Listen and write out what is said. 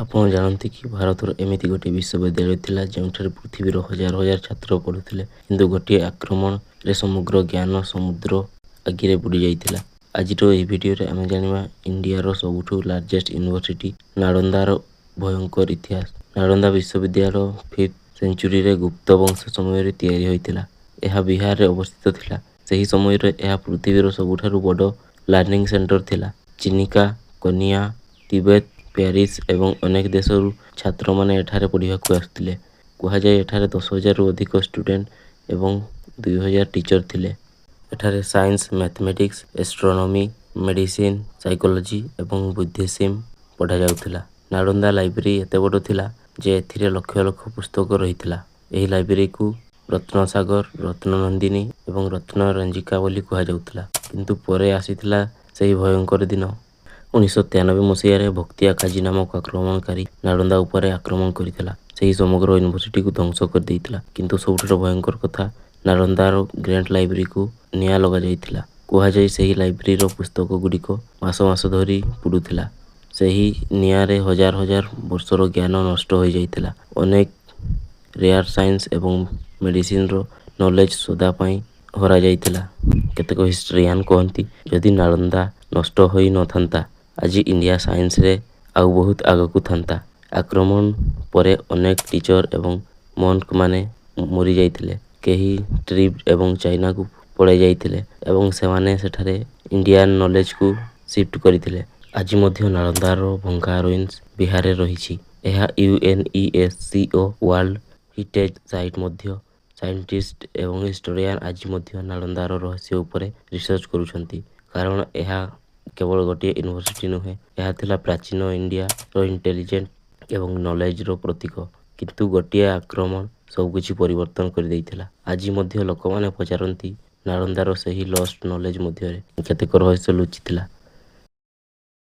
ଆପଣ ଜାଣନ୍ତି କି ଭାରତର ଏମିତି ଗୋଟିଏ ବିଶ୍ୱବିଦ୍ୟାଳୟ ଥିଲା ଯେଉଁଠାରେ ପୃଥିବୀର ହଜାର ହଜାର ଛାତ୍ର ପଢ଼ୁଥିଲେ, କିନ୍ତୁ ଗୋଟିଏ ଆକ୍ରମଣରେ ସମଗ୍ର ଜ୍ଞାନ ସମୁଦ୍ର ଆଗିରେ ବୁଡ଼ି ଯାଇଥିଲା। ଆଜିର ଏହି ଭିଡ଼ିଓରେ ଆମେ ଜାଣିବା ଇଣ୍ଡିଆର ସବୁଠୁ ଲାର୍ଜେଷ୍ଟ ୟୁନିଭର୍ସିଟି ନାଳନ୍ଦାର ଭୟଙ୍କର ଇତିହାସ। ନାଳନ୍ଦା ବିଶ୍ୱବିଦ୍ୟାଳୟ 5th ସେଞ୍ଚୁରୀରେ ଗୁପ୍ତ ବଂଶ ସମୟରେ ତିଆରି ହୋଇଥିଲା। ଏହା ବିହାରରେ ଅବସ୍ଥିତ ଥିଲା। ସେହି ସମୟରେ ଏହା ପୃଥିବୀର ସବୁଠାରୁ ବଡ଼ ଲର୍ଣ୍ଣିଂ ସେଣ୍ଟର ଥିଲା। ଚିନିକା, କନିଆ, ତିବେତ, ପ୍ୟାରିସ ଏବଂ ଅନେକ ଦେଶରୁ ଛାତ୍ରମାନେ ଏଠାରେ ପଢ଼ିବାକୁ ଆସୁଥିଲେ। କୁହାଯାଏ ଏଠାରେ 10,000ରୁ ଅଧିକ ଷ୍ଟୁଡେଣ୍ଟ ଏବଂ 2,000 ଟିଚର ଥିଲେ। ଏଠାରେ science, mathematics, astronomy, medicine, psychology ଏବଂ ବୁଦ୍ଧିସିମ୍ ପଢ଼ାଯାଉଥିଲା। ନାଳନ୍ଦା ଲାଇବ୍ରେରୀ ଏତେ ବଡ଼ ଥିଲା ଯେ ଏଥିରେ ଲକ୍ଷ ଲକ୍ଷ ପୁସ୍ତକ ରହିଥିଲା। ଏହି ଲାଇବ୍ରେରୀକୁ ରତ୍ନସାଗର, ରତ୍ନନନ୍ଦିନୀ ଏବଂ ରତ୍ନରଞ୍ଜିକା ବୋଲି କୁହାଯାଉଥିଲା। କିନ୍ତୁ ପରେ ଆସିଥିଲା ସେହି ଭୟଙ୍କର ଦିନ। 1993 ମସିହାରେ ଭକ୍ତି ଆଖାଜୀ ନାମକ ଆକ୍ରମଣକାରୀ ନାଳନ୍ଦା ଉପରେ ଆକ୍ରମଣ କରିଥିଲା। ସେହି ସମଗ୍ର ୟୁନିଭର୍ସିଟିକୁ ଧ୍ୱଂସ କରିଦେଇଥିଲା। କିନ୍ତୁ ସବୁଠାରୁ ଭୟଙ୍କର କଥା, ନାଳନ୍ଦାର ଗ୍ରେଟ୍ ଲାଇବ୍ରେରୀକୁ ନିଆଁ ଲଗାଯାଇଥିଲା। କୁହାଯାଏ ସେହି ଲାଇବ୍ରେରୀର ପୁସ୍ତକ ଗୁଡ଼ିକ ମାସ ମାସ ଧରି ପୋଡ଼ୁଥିଲା। ସେହି ନିଆଁରେ ହଜାର ହଜାର ବର୍ଷର ଜ୍ଞାନ ନଷ୍ଟ ହୋଇଯାଇଥିଲା। ଅନେକ ରେୟାର ସାଇନ୍ସ ଏବଂ ମେଡ଼ିସିନର ନଲେଜ ସଦା ପାଇଁ ହରାଯାଇଥିଲା। କେତେକ ହିଷ୍ଟ୍ରିଆନ କହନ୍ତି ଯଦି ନାଳନ୍ଦା ନଷ୍ଟ ହୋଇନଥାନ୍ତା, ଆଜି ଇଣ୍ଡିଆ ସାଇନ୍ସରେ ଆଉ ବହୁତ ଆଗକୁ ଥାନ୍ତା। ଆକ୍ରମଣ ପରେ ଅନେକ ଟିଚର ଏବଂ ମଙ୍କମାନେ ମରିଯାଇଥିଲେ। କେହି ତ୍ରିବେତ ଏବଂ ଚାଇନାକୁ ପଳାଇ ଯାଇଥିଲେ ଏବଂ ସେମାନେ ସେଠାରେ ଇଣ୍ଡିଆନ ନଲେଜକୁ ସିଫ୍ଟ କରିଥିଲେ। ଆଜି ମଧ୍ୟ ନାଳନ୍ଦାର ଭଙ୍ଗା ରୁଇନ୍ସ ବିହାରରେ ରହିଛି। ଏହା UNESCO ୱାର୍ଲ୍ଡ ହେରିଟେଜ ସାଇଟ୍ ମଧ୍ୟ। ସାଇଣ୍ଟିଷ୍ଟ ଏବଂ ହିଷ୍ଟୋରିଆନ ଆଜି ମଧ୍ୟ ନାଳନ୍ଦାର ରହସ୍ୟ ଉପରେ ରିସର୍ଚ୍ଚ କରୁଛନ୍ତି। କାରଣ ଏହା କେବଳ ଗୋଟିଏ ୟୁନିଭର୍ସିଟି ନୁହେଁ, ଏହା ଥିଲା ପ୍ରାଚୀନ ଇଣ୍ଡିଆର ଇଣ୍ଟେଲିଜେନ୍ସ ଏବଂ ନଲେଜର ପ୍ରତୀକ। କିନ୍ତୁ ଗୋଟିଏ ଆକ୍ରମଣ ସବୁକିଛି ପରିବର୍ତ୍ତନ କରିଦେଇଥିଲା। ଆଜି ମଧ୍ୟ ଲୋକମାନେ ପଚାରନ୍ତି ନାଳନ୍ଦାର ସେହି ଲଷ୍ଟ ନଲେଜ ମଧ୍ୟରେ କେତେକ ରହସ୍ୟ ଲୁଚିଥିଲା।